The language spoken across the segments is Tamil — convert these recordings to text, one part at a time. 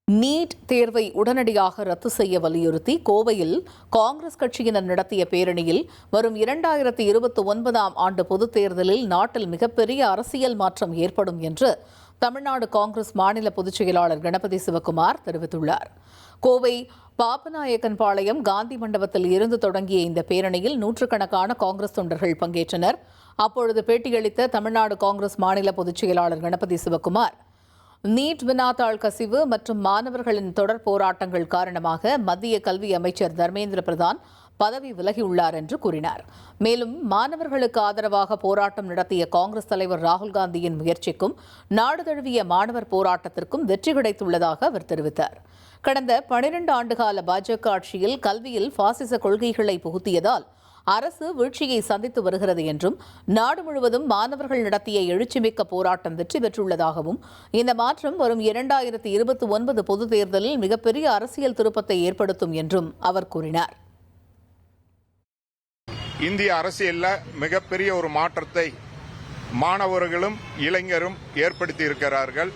நீட் தேர்வை உடனடியாக ரத்து செய்ய வலியுறுத்தி கோவையில் காங்கிரஸ் கட்சியினர் நடத்திய பேரணியில் வரும் 2029 ஆண்டு பொதுத் தேர்தலில் நாட்டில் மிகப்பெரிய அரசியல் மாற்றம் ஏற்படும் என்று தமிழ்நாடு காங்கிரஸ் மாநில பொதுச் செயலாளர் கணபதி சிவக்குமார் தெரிவித்துள்ளார். கோவை பாப்பநாயக்கன்பாளையம் காந்தி மண்டபத்தில் இருந்து தொடங்கிய இந்த பேரணியில் நூற்றுக்கணக்கான காங்கிரஸ் தொண்டர்கள் பங்கேற்றனர். அப்பொழுது பேட்டியளித்த தமிழ்நாடு காங்கிரஸ் மாநில பொதுச் செயலாளர் கணபதி சிவக்குமார், நீட் வினாத்தாள் கசிவு மற்றும் மாணவர்களின் தொடர் போராட்டங்கள் காரணமாக மத்திய கல்வி அமைச்சர் தர்மேந்திர பிரதான் பதவி விலகியுள்ளார் என்று கூறினார். மேலும் மாணவர்களுக்கு ஆதரவாக போராட்டம் நடத்திய காங்கிரஸ் தலைவர் ராகுல் காந்தியின் முயற்சிக்கும் நாடு தழுவிய மாணவர் போராட்டத்திற்கும் வெற்றி கிடைத்துள்ளதாக அவர் தெரிவித்தார். கடந்த 12 ஆண்டுகால பாஜக ஆட்சியில் கல்வியில் பாசிச கொள்கைகளை புகுத்தியதால் அரசு வீழ்ச்சியை சந்தித்து வருகிறது என்றும், நாடு முழுவதும் மாணவர்கள் நடத்திய எழுச்சிமிக்க போராட்டம் வெற்றி பெற்றுள்ளதாகவும், இந்த மாற்றம் வரும் 2029 பொதுத் தேர்தலில் மிகப்பெரிய அரசியல் திருப்பத்தை ஏற்படுத்தும் என்றும் அவர் கூறினார். இந்திய அரசியலில் மிகப்பெரிய ஒரு மாற்றத்தை மாணவர்களும் இளைஞரும் ஏற்படுத்தி இருக்கிறார்கள்.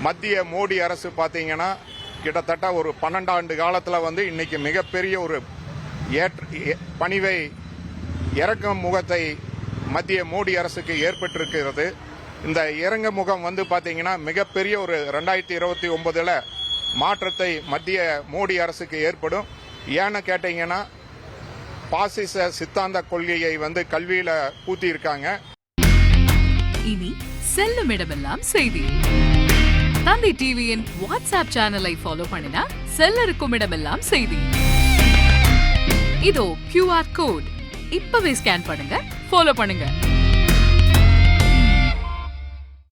மத்திய மோடி அரசு பார்த்தீங்கன்னா கிட்டத்தட்ட ஒரு 12 ஆண்டு காலத்தில் இன்னைக்கு மிகப்பெரிய ஒரு பணிவை இறக்கும் முகத்தை மத்திய மோடி அரசுக்கு ஏற்பட்டிருக்கிறது. இந்த இறங்க முகம் பார்த்தீங்கன்னா மிகப்பெரிய ஒரு 2029 மாற்றத்தை மத்திய மோடி அரசுக்கு ஏற்படும். ஏன்னு கேட்டீங்கன்னா பாசிச சித்தாந்த கொள்கையை கல்வியில பூத்தி இருக்காங்க. இனி செல்லும் இடமெல்லாம் செய்தி. தந்தை டிவியின் வாட்ஸ்அப் சேனலை ஃபாலோ பண்ணினா செல்ல இருக்கும் இடமெல்லாம் செய்தி. இதோ QR கோட் இப்பவே ஸ்கேன் பண்ணுங்க, ஃபாலோ பண்ணுங்க.